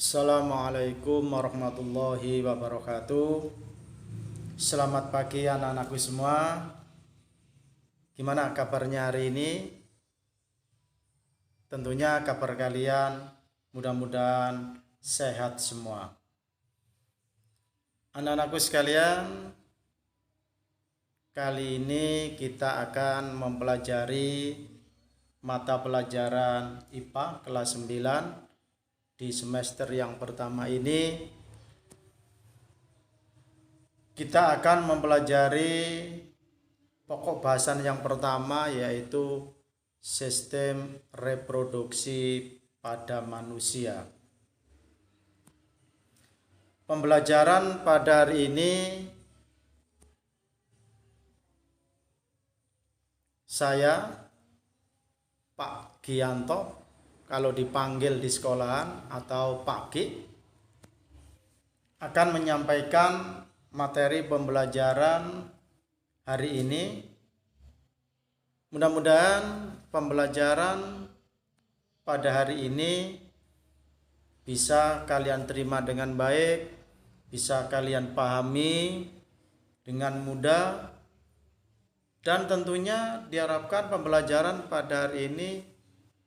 Assalamualaikum warahmatullahi wabarakatuh. Selamat pagi anak-anakku semua. Gimana kabarnya hari ini? Tentunya kabar kalian mudah-mudahan sehat semua. Anak-anakku sekalian, kali ini kita akan mempelajari mata pelajaran IPA kelas 9 di semester yang pertama ini. Kita akan mempelajari pokok bahasan yang pertama, yaitu sistem reproduksi pada manusia. Pembelajaran pada hari ini saya, Pak Gianto, kalau dipanggil di sekolahan, atau Pak G, akan menyampaikan materi pembelajaran hari ini. Mudah-mudahan pembelajaran pada hari ini bisa kalian terima dengan baik, bisa kalian pahami dengan mudah, dan tentunya diharapkan pembelajaran pada hari ini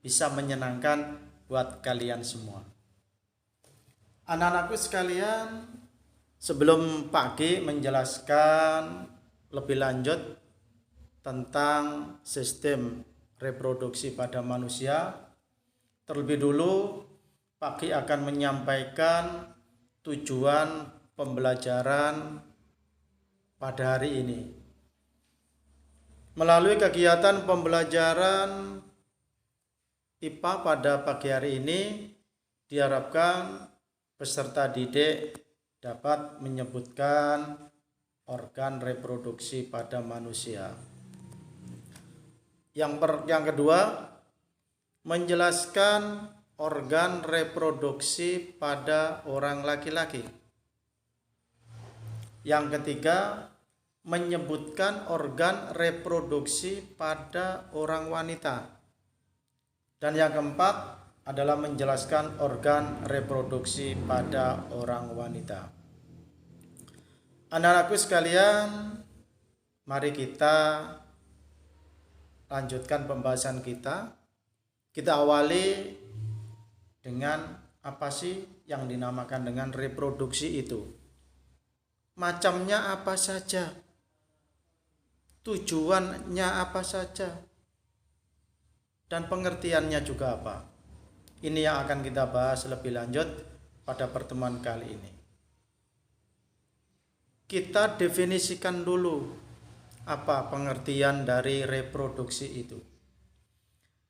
bisa menyenangkan buat kalian semua. Anak-anakku sekalian, sebelum Pak G menjelaskan lebih lanjut tentang sistem reproduksi pada manusia, terlebih dulu Pak G akan menyampaikan tujuan pembelajaran pada hari ini. Melalui kegiatan pembelajaran IPA pada pagi hari ini, diharapkan peserta didik dapat menyebutkan organ reproduksi pada manusia. Yang kedua, menjelaskan organ reproduksi pada orang laki-laki. Yang ketiga, menyebutkan organ reproduksi pada orang wanita. Dan yang keempat adalah menjelaskan organ reproduksi pada orang wanita. Anak-anakku sekalian, mari kita lanjutkan pembahasan kita. Kita awali dengan apa sih yang dinamakan dengan reproduksi itu? Macamnya apa saja? Tujuannya apa saja? Dan pengertiannya juga apa? Ini yang akan kita bahas lebih lanjut pada pertemuan kali ini. Kita definisikan dulu apa pengertian dari reproduksi itu.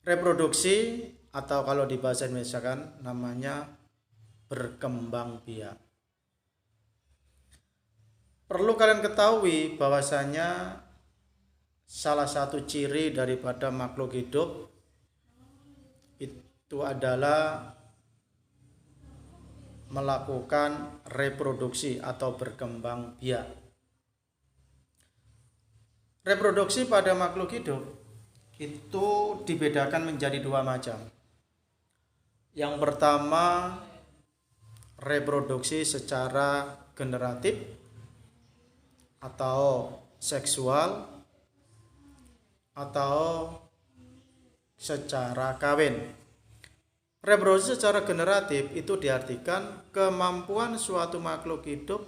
Reproduksi, atau kalau di bahasa Indonesia kan namanya berkembang biak. Perlu kalian ketahui bahwasanya salah satu ciri daripada makhluk hidup itu adalah melakukan reproduksi atau berkembang biak. Reproduksi pada makhluk hidup itu dibedakan menjadi dua macam. Yang pertama, reproduksi secara generatif atau seksual atau secara kawin. Reproduksi secara generatif itu diartikan kemampuan suatu makhluk hidup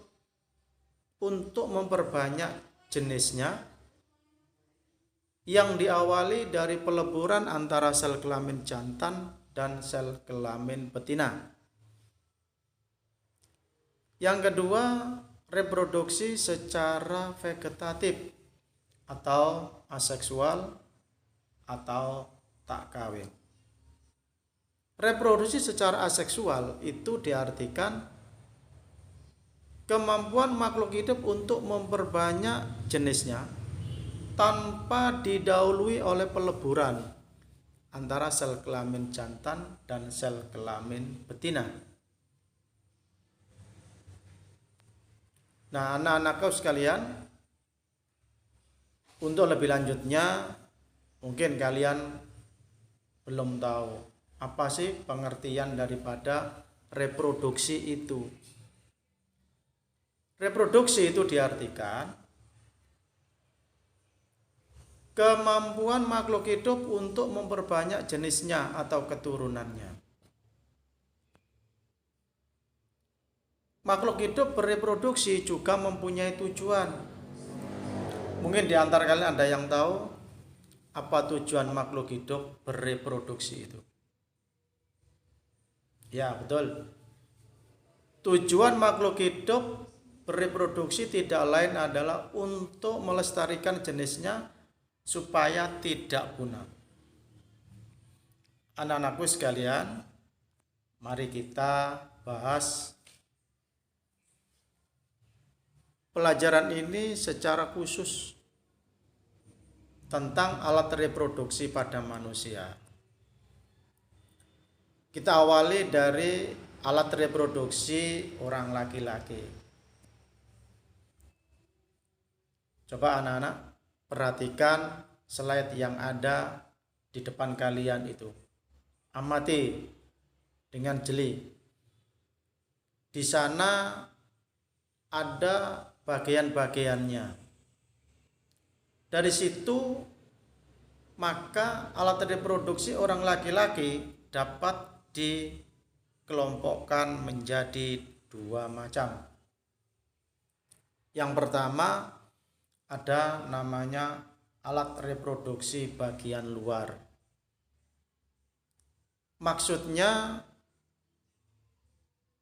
untuk memperbanyak jenisnya yang diawali dari peleburan antara sel kelamin jantan dan sel kelamin betina. Yang kedua, reproduksi secara vegetatif atau aseksual atau tak kawin. Reproduksi secara aseksual itu diartikan kemampuan makhluk hidup untuk memperbanyak jenisnya tanpa didahului oleh peleburan antara sel kelamin jantan dan sel kelamin betina. Nah, anak-anakku sekalian, untuk lebih lanjutnya mungkin kalian belum tahu apa sih pengertian daripada reproduksi itu. Reproduksi itu diartikan kemampuan makhluk hidup untuk memperbanyak jenisnya atau keturunannya. Makhluk hidup bereproduksi juga mempunyai tujuan. Mungkin di antara kalian ada yang tahu apa tujuan makhluk hidup bereproduksi itu? Ya, betul. Tujuan makhluk hidup bereproduksi tidak lain adalah untuk melestarikan jenisnya supaya tidak punah. Anak-anakku sekalian, mari kita bahas pelajaran ini secara khusus tentang alat reproduksi pada manusia. Kita awali dari alat reproduksi orang laki-laki. Coba anak-anak perhatikan slide yang ada di depan kalian itu. Amati dengan jeli. Di sana ada bagian-bagiannya. Dari situ maka alat reproduksi orang laki-laki dapat dikelompokkan menjadi dua macam. Yang pertama ada namanya alat reproduksi bagian luar. Maksudnya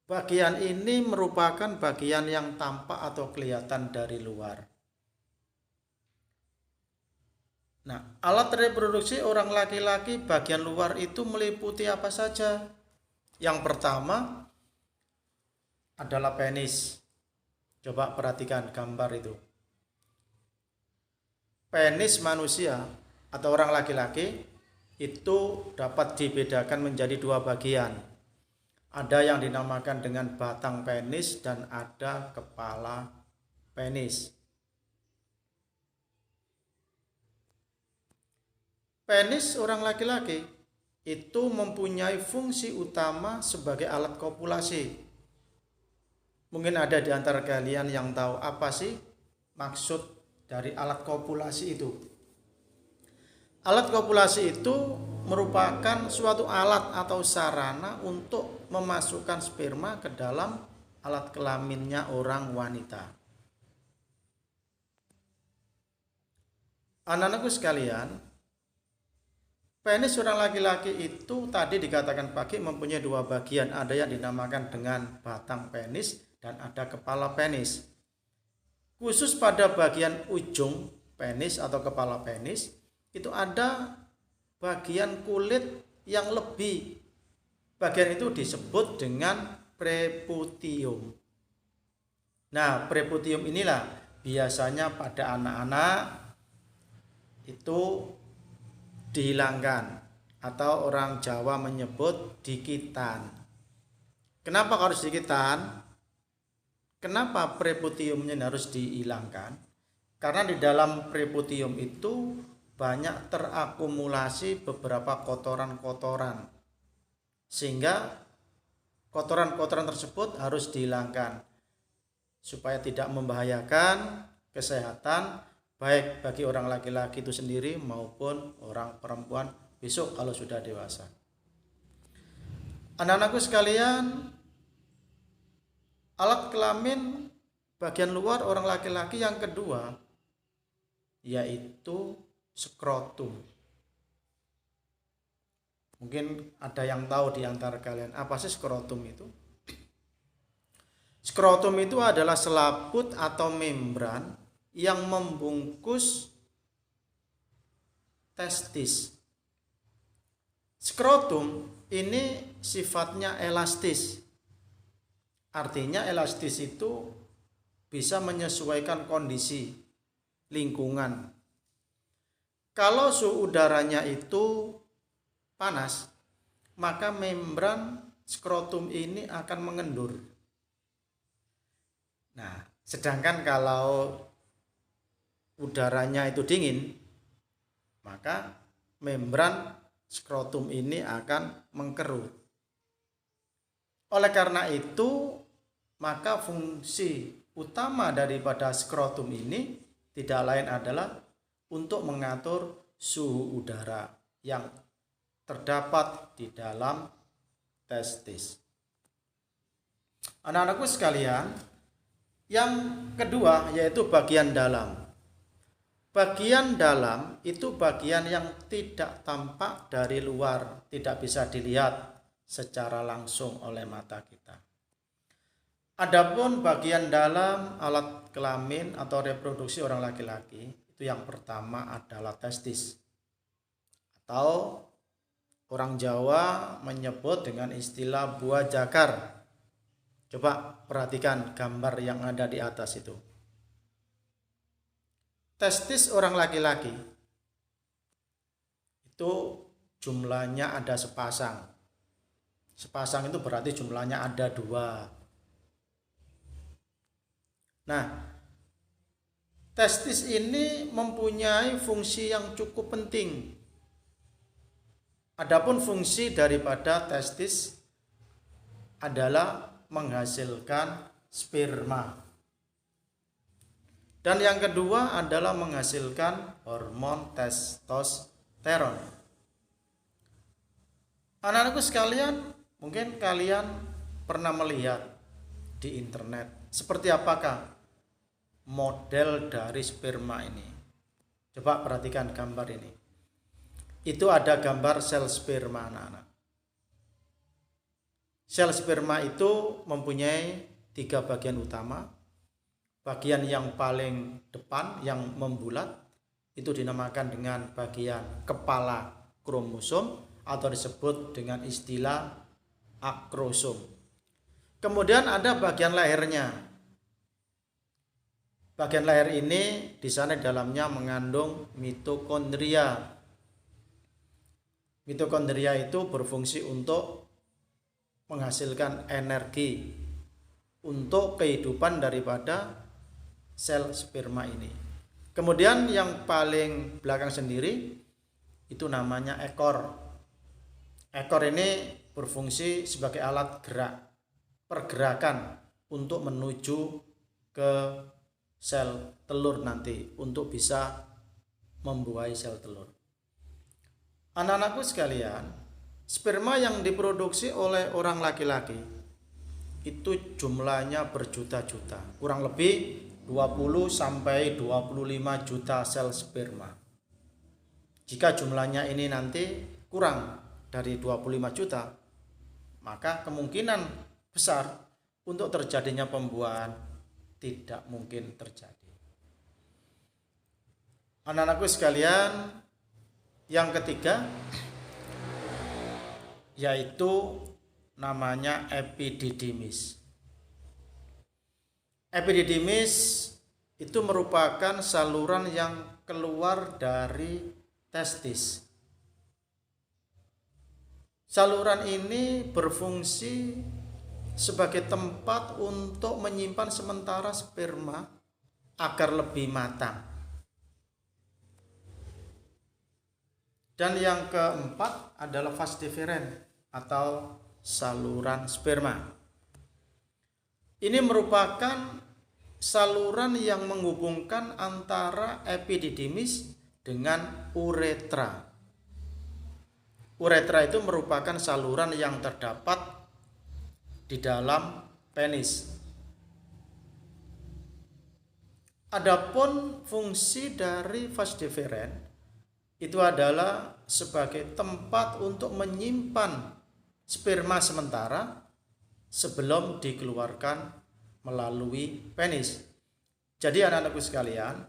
bagian ini merupakan bagian yang tampak atau kelihatan dari luar. Nah, alat reproduksi orang laki-laki bagian luar itu meliputi apa saja? Yang pertama adalah penis. Coba perhatikan gambar itu. Penis manusia atau orang laki-laki itu dapat dibedakan menjadi dua bagian. Ada yang dinamakan dengan batang penis dan ada kepala penis. Penis orang laki-laki itu mempunyai fungsi utama sebagai alat kopulasi. Mungkin ada di antara kalian yang tahu apa sih maksud dari alat kopulasi itu. Alat kopulasi itu merupakan suatu alat atau sarana untuk memasukkan sperma ke dalam alat kelaminnya orang wanita. Anak-anakku sekalian, penis orang laki-laki itu tadi dikatakan pagi mempunyai dua bagian. Ada yang dinamakan dengan batang penis dan ada kepala penis. Khusus pada bagian ujung penis atau kepala penis itu ada bagian kulit yang lebih. Bagian itu disebut dengan preputium. Nah, preputium inilah biasanya pada anak-anak itu dihilangkan atau orang Jawa menyebut dikitan. Kenapa harus dikitan? Kenapa preputiumnya harus dihilangkan? Karena di dalam preputium itu banyak terakumulasi beberapa kotoran-kotoran, sehingga kotoran-kotoran tersebut harus dihilangkan supaya tidak membahayakan kesehatan baik bagi orang laki-laki itu sendiri maupun orang perempuan besok kalau sudah dewasa. Anak-anakku sekalian, alat kelamin bagian luar orang laki-laki yang kedua yaitu skrotum. Mungkin ada yang tahu di antara kalian apa sih skrotum itu? Skrotum itu adalah selaput atau membran yang membungkus testis. Skrotum ini sifatnya elastis. Artinya elastis itu bisa menyesuaikan kondisi lingkungan. Kalau suhu udaranya itu panas, maka membran skrotum ini akan mengendur. Nah, sedangkan kalau udaranya itu dingin, maka membran skrotum ini akan mengkerut. Oleh karena itu, maka fungsi utama daripada skrotum ini tidak lain adalah untuk mengatur suhu udara yang terdapat di dalam testis. Anak-anakku sekalian, yang kedua yaitu bagian dalam. Bagian dalam itu bagian yang tidak tampak dari luar, tidak bisa dilihat secara langsung oleh mata kita. Adapun bagian dalam alat kelamin atau reproduksi orang laki-laki, itu yang pertama adalah testis. Atau orang Jawa menyebut dengan istilah buah jakar. Coba perhatikan gambar yang ada di atas itu. Testis orang laki-laki itu jumlahnya ada sepasang. Sepasang itu berarti jumlahnya ada 2. Nah, testis ini mempunyai fungsi yang cukup penting. Adapun fungsi daripada testis adalah menghasilkan sperma. Dan yang kedua adalah menghasilkan hormon testosteron. Anak-anakku sekalian, mungkin kalian pernah melihat di internet seperti apakah model dari sperma ini. Coba perhatikan gambar ini. Itu ada gambar sel sperma, anak-anak. Sel sperma itu mempunyai 3 bagian utama. Bagian yang paling depan yang membulat itu dinamakan dengan bagian kepala kromosom atau disebut dengan istilah akrosom. Kemudian ada bagian lehernya. Bagian leher ini di sana dalamnya mengandung mitokondria. Mitokondria itu berfungsi untuk menghasilkan energi untuk kehidupan daripada sel sperma ini. Kemudian yang paling belakang sendiri itu namanya ekor. Ekor ini berfungsi sebagai alat gerak, pergerakan untuk menuju ke sel telur nanti untuk bisa membuahi sel telur. Anak-anakku sekalian, sperma yang diproduksi oleh orang laki-laki itu jumlahnya berjuta-juta, kurang lebih 20 sampai 25 juta sel sperma. Jika jumlahnya ini nanti kurang dari 25 juta, maka kemungkinan besar untuk terjadinya pembuahan tidak mungkin terjadi. Anak-anakku sekalian, yang ketiga yaitu namanya epididymis. Epididymis itu merupakan saluran yang keluar dari testis. Saluran ini berfungsi sebagai tempat untuk menyimpan sementara sperma agar lebih matang. Dan yang keempat adalah vas deferens atau saluran sperma. Ini merupakan saluran yang menghubungkan antara epididymis dengan uretra. Uretra itu merupakan saluran yang terdapat di dalam penis. Adapun fungsi dari vas deferens itu adalah sebagai tempat untuk menyimpan sperma sementara sebelum dikeluarkan melalui penis. Jadi anak-anakku sekalian,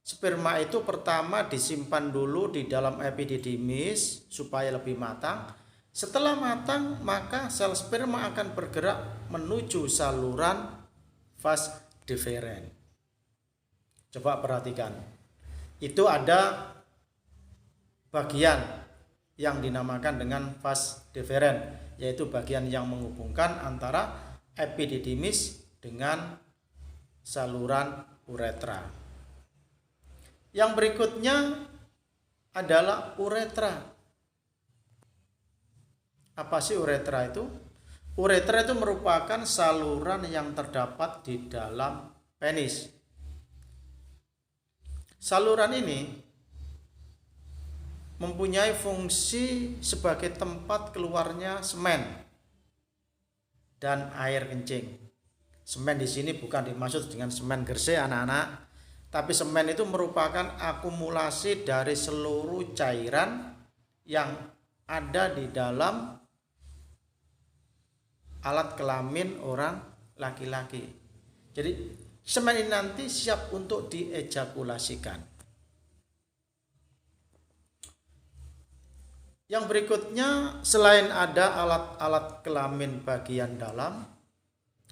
sperma itu pertama disimpan dulu di dalam epididymis supaya lebih matang. Setelah matang, maka sel sperma akan bergerak menuju saluran vas deferens. Coba perhatikan. Itu ada bagian yang dinamakan dengan vas deferens, yaitu bagian yang menghubungkan antara epididymis dengan saluran uretra. Yang berikutnya adalah uretra. Apa sih uretra itu? Uretra itu merupakan saluran yang terdapat di dalam penis. Saluran ini mempunyai fungsi sebagai tempat keluarnya semen dan air kencing. Semen di sini bukan dimaksud dengan semen gersik anak-anak, tapi semen itu merupakan akumulasi dari seluruh cairan yang ada di dalam alat kelamin orang laki-laki. Jadi semen ini nanti siap untuk diejakulasikan. Yang berikutnya, selain ada alat-alat kelamin bagian dalam,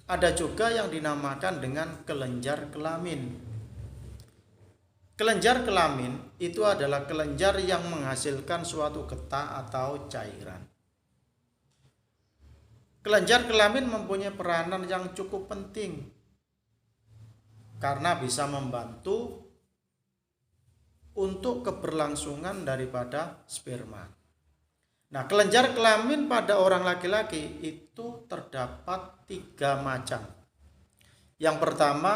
ada juga yang dinamakan dengan kelenjar kelamin. Kelenjar kelamin itu adalah kelenjar yang menghasilkan suatu getah atau cairan. Kelenjar kelamin mempunyai peranan yang cukup penting karena bisa membantu untuk keberlangsungan daripada sperma. Nah, kelenjar kelamin pada orang laki-laki itu terdapat 3 macam. Yang pertama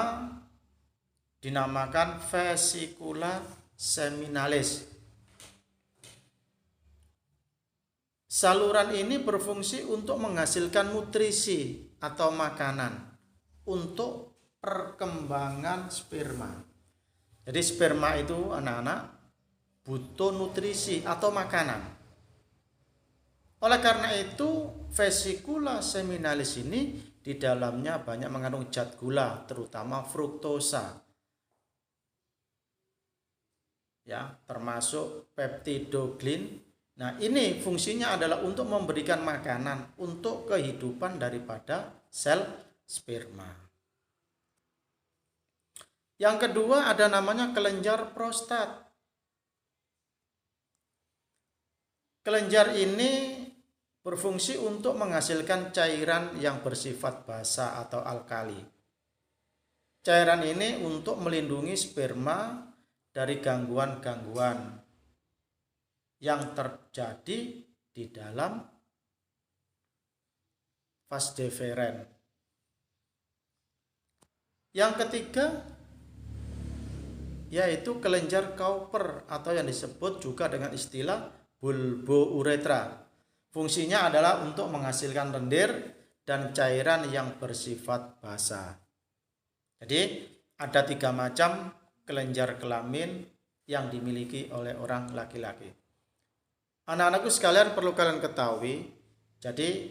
dinamakan vesicula seminalis. Saluran ini berfungsi untuk menghasilkan nutrisi atau makanan untuk perkembangan sperma. Jadi sperma itu anak-anak butuh nutrisi atau makanan. Oleh karena itu, vesicula seminalis ini di dalamnya banyak mengandung zat gula, terutama fruktosa. Ya, termasuk peptidoglin. Nah, ini fungsinya adalah untuk memberikan makanan untuk kehidupan daripada sel sperma. Yang kedua ada namanya kelenjar prostat. Kelenjar ini berfungsi untuk menghasilkan cairan yang bersifat basa atau alkali. Cairan ini untuk melindungi sperma dari gangguan-gangguan yang terjadi di dalam vas deferens. Yang ketiga yaitu kelenjar Cowper atau yang disebut juga dengan istilah bulbouretra. Fungsinya adalah untuk menghasilkan lendir dan cairan yang bersifat basah. Jadi ada 3 macam kelenjar kelamin yang dimiliki oleh orang laki-laki. Anak-anakku sekalian perlu kalian ketahui, jadi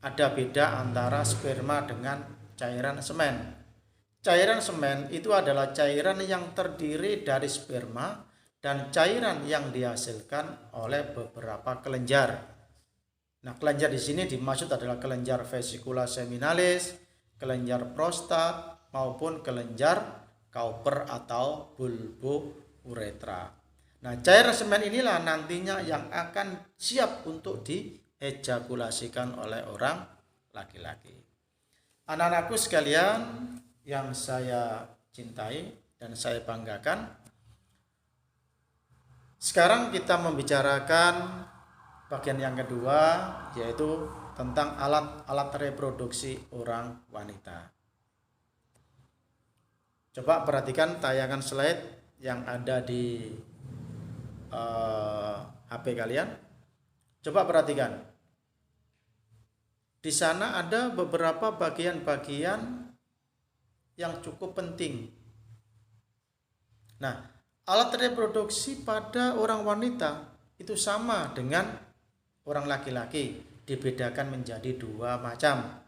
ada beda antara sperma dengan cairan semen. Cairan semen itu adalah cairan yang terdiri dari sperma dan cairan yang dihasilkan oleh beberapa kelenjar. Nah, kelenjar di sini dimaksud adalah kelenjar vesicula seminalis, kelenjar prostat maupun kelenjar Cowper atau bulbouretra. Nah, cairan semen inilah nantinya yang akan siap untuk diejakulasikan oleh orang laki-laki. Anak-anakku sekalian yang saya cintai dan saya banggakan, sekarang kita membicarakan bagian yang kedua, yaitu tentang alat-alat reproduksi orang wanita. Coba perhatikan tayangan slide yang ada di HP kalian. Coba perhatikan. Di sana ada beberapa bagian-bagian yang cukup penting. Nah, alat reproduksi pada orang wanita itu sama dengan orang laki-laki, dibedakan menjadi 2 macam.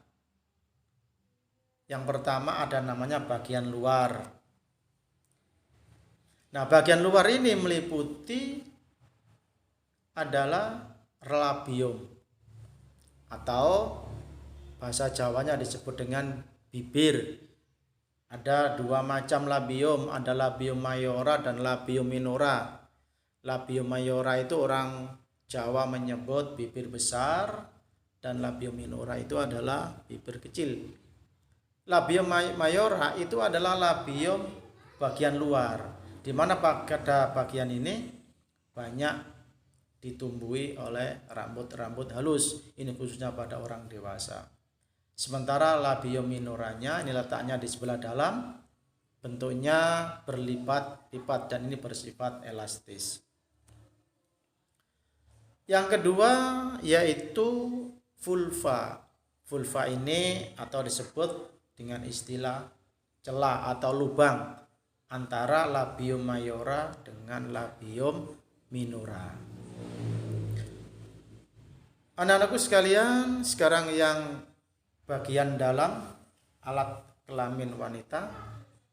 Yang pertama ada namanya bagian luar. Nah, bagian luar ini meliputi adalah labium atau bahasa Jawanya disebut dengan bibir. Ada 2 macam labium, ada labium mayora dan labium minora. Labium mayora itu orang Jawa menyebut bibir besar dan labium minora itu adalah bibir kecil. Labium mayora itu adalah labium bagian luar, di mana pada bagian ini banyak ditumbuhi oleh rambut-rambut halus. Ini khususnya pada orang dewasa. Sementara labium minoranya ini letaknya di sebelah dalam, bentuknya berlipat-lipat dan ini bersifat elastis. Yang kedua yaitu vulva. Vulva ini atau disebut dengan istilah celah atau lubang antara labium mayora dengan labium minora. Anak-anakku sekalian, sekarang yang bagian dalam alat kelamin wanita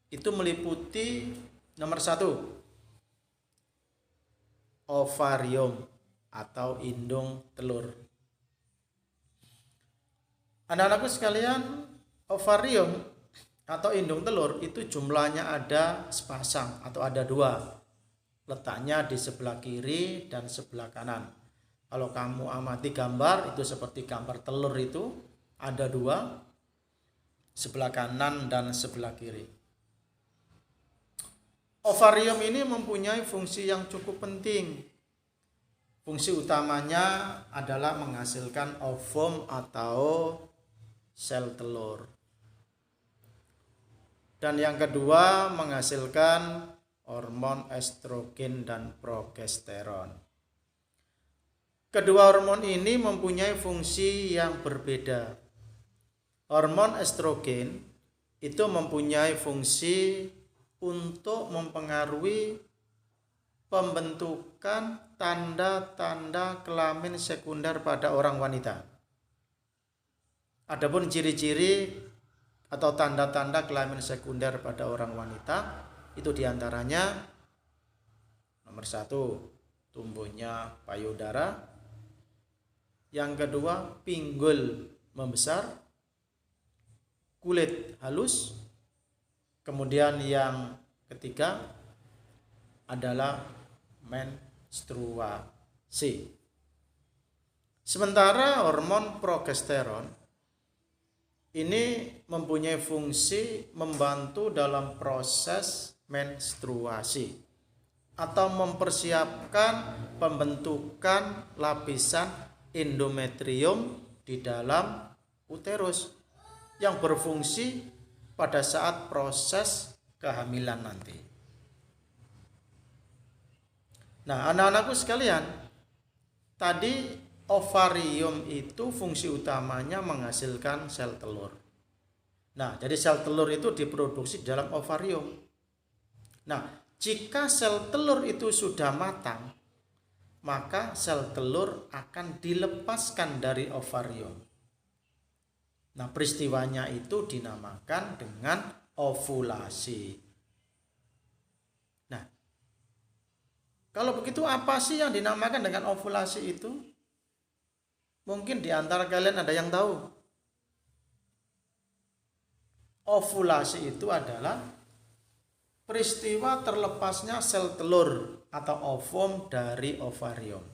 itu meliputi nomor 1, ovarium atau indung telur. Anak-anakku sekalian, ovarium atau indung telur itu jumlahnya ada sepasang atau ada 2. Letaknya di sebelah kiri dan sebelah kanan. Kalau kamu amati gambar itu seperti gambar telur itu ada 2, sebelah kanan dan sebelah kiri. Ovarium ini mempunyai fungsi yang cukup penting. Fungsi utamanya adalah menghasilkan ovum atau sel telur. Dan yang kedua menghasilkan hormon estrogen dan progesteron. Kedua hormon ini mempunyai fungsi yang berbeda. Hormon estrogen itu mempunyai fungsi untuk mempengaruhi pembentukan tanda-tanda kelamin sekunder pada orang wanita. Adapun ciri-ciri atau tanda-tanda kelamin sekunder pada orang wanita itu diantaranya nomor 1, tumbuhnya payudara. Yang kedua, pinggul membesar, kulit halus. Kemudian yang ketiga adalah menstruasi. Sementara hormon progesteron ini mempunyai fungsi membantu dalam proses menstruasi atau mempersiapkan pembentukan lapisan endometrium di dalam uterus yang berfungsi pada saat proses kehamilan nanti. Nah, anak-anakku sekalian, tadi ovarium itu fungsi utamanya menghasilkan sel telur. Nah, jadi sel telur itu diproduksi dalam ovarium. Nah, jika sel telur itu sudah matang, maka sel telur akan dilepaskan dari ovarium. Nah, peristiwanya itu dinamakan dengan ovulasi. Kalau begitu apa sih yang dinamakan dengan ovulasi itu? Mungkin di antara kalian ada yang tahu. Ovulasi itu adalah peristiwa terlepasnya sel telur atau ovum dari ovarium.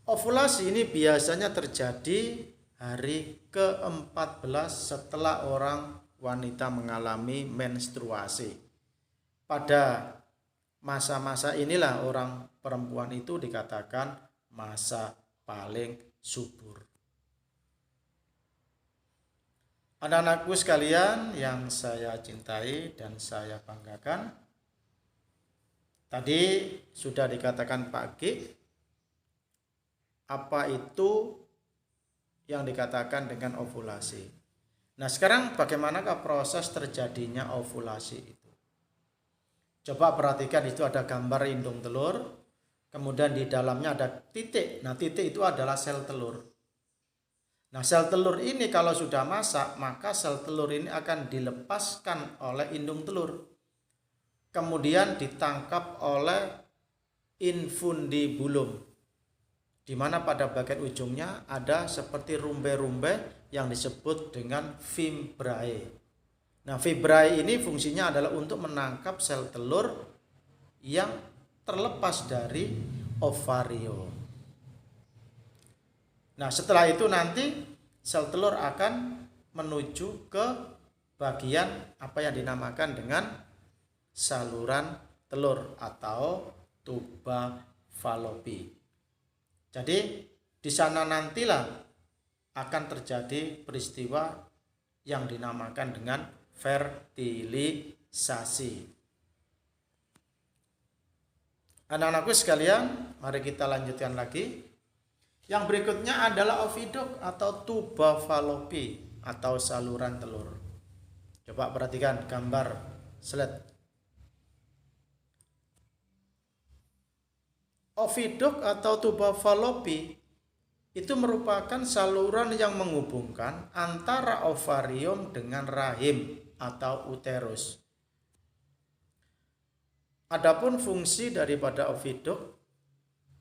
Ovulasi ini biasanya terjadi hari ke-14 setelah orang wanita mengalami menstruasi. Pada masa-masa inilah orang perempuan itu dikatakan masa paling subur. Anak-anakku sekalian yang saya cintai dan saya banggakan, tadi sudah dikatakan Pak G, apa itu yang dikatakan dengan ovulasi. Nah, sekarang bagaimanakah proses terjadinya ovulasi itu? Coba perhatikan, itu ada gambar indung telur, kemudian di dalamnya ada titik. Nah, titik itu adalah sel telur. Nah, sel telur ini kalau sudah masak, maka sel telur ini akan dilepaskan oleh indung telur. Kemudian ditangkap oleh infundibulum, di mana pada bagian ujungnya ada seperti rumbai-rumbai yang disebut dengan fibrae. Nah, fibrae ini fungsinya adalah untuk menangkap sel telur yang terlepas dari ovarium. Nah, setelah itu nanti sel telur akan menuju ke bagian apa yang dinamakan dengan saluran telur atau tuba falopi. Jadi di sana nantilah akan terjadi peristiwa yang dinamakan dengan fertilisasi. Anak-anakku sekalian, mari kita lanjutkan lagi. Yang berikutnya adalah oviduk atau tuba falopi atau saluran telur. Coba perhatikan gambar slide. Oviduk atau tuba falopi itu merupakan saluran yang menghubungkan antara ovarium dengan rahim atau uterus. Adapun fungsi daripada oviduk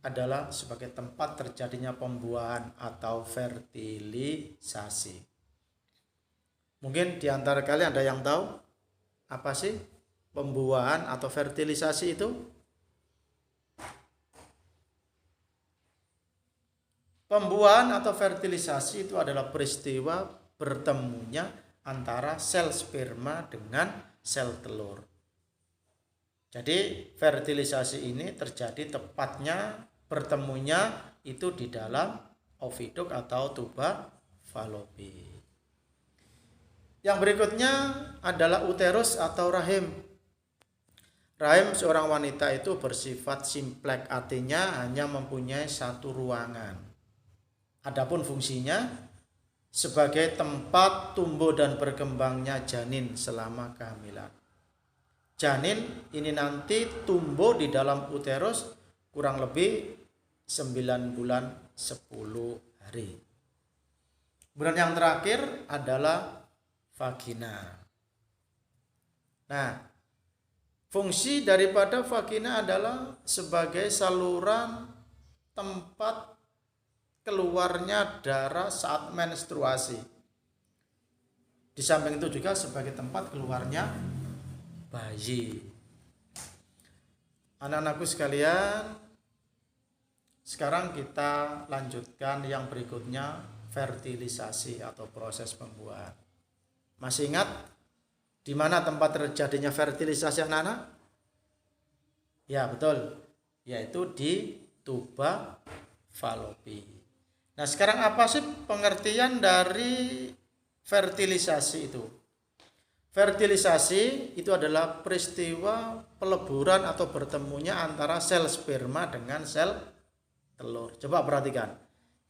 adalah sebagai tempat terjadinya pembuahan atau fertilisasi. Mungkin di antara kalian ada yang tahu apa sih pembuahan atau fertilisasi itu? Pembuahan atau fertilisasi itu adalah peristiwa bertemunya antara sel sperma dengan sel telur. Jadi fertilisasi ini terjadi tepatnya bertemunya itu di dalam oviduk atau tuba falopi. Yang berikutnya adalah uterus atau rahim. Rahim seorang wanita itu bersifat simplek, artinya hanya mempunyai satu ruangan. Adapun fungsinya sebagai tempat tumbuh dan berkembangnya janin selama kehamilan. Janin ini nanti tumbuh di dalam uterus kurang lebih 9 bulan 10 hari. Kemudian yang terakhir adalah vagina. Nah, fungsi daripada vagina adalah sebagai saluran tempat keluarnya darah saat menstruasi. Di samping itu juga sebagai tempat keluarnya bayi. Anak-anakku sekalian, sekarang kita lanjutkan yang berikutnya, fertilisasi atau proses pembuahan. Masih ingat di mana tempat terjadinya fertilisasi anak-anak? Ya, betul. Yaitu di tuba falopi. Nah, sekarang apa sih pengertian dari fertilisasi itu? Fertilisasi itu adalah peristiwa peleburan atau bertemunya antara sel sperma dengan sel telur. Coba perhatikan.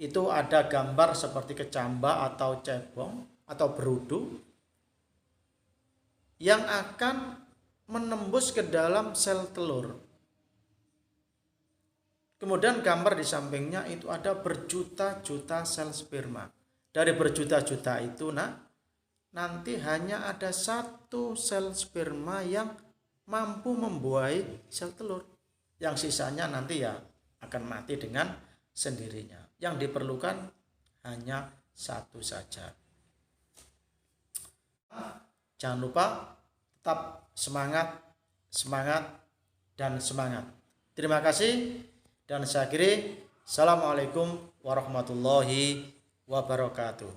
Itu ada gambar seperti kecamba atau cebong atau berudu yang akan menembus ke dalam sel telur. Kemudian gambar di sampingnya itu ada berjuta-juta sel sperma. Dari berjuta-juta itu nanti hanya ada satu sel sperma yang mampu membuahi sel telur. Yang sisanya nanti ya akan mati dengan sendirinya. Yang diperlukan hanya satu saja. Jangan lupa tetap semangat, dan semangat. Terima kasih. Dan saya akhiri, Assalamualaikum warahmatullahi wabarakatuh.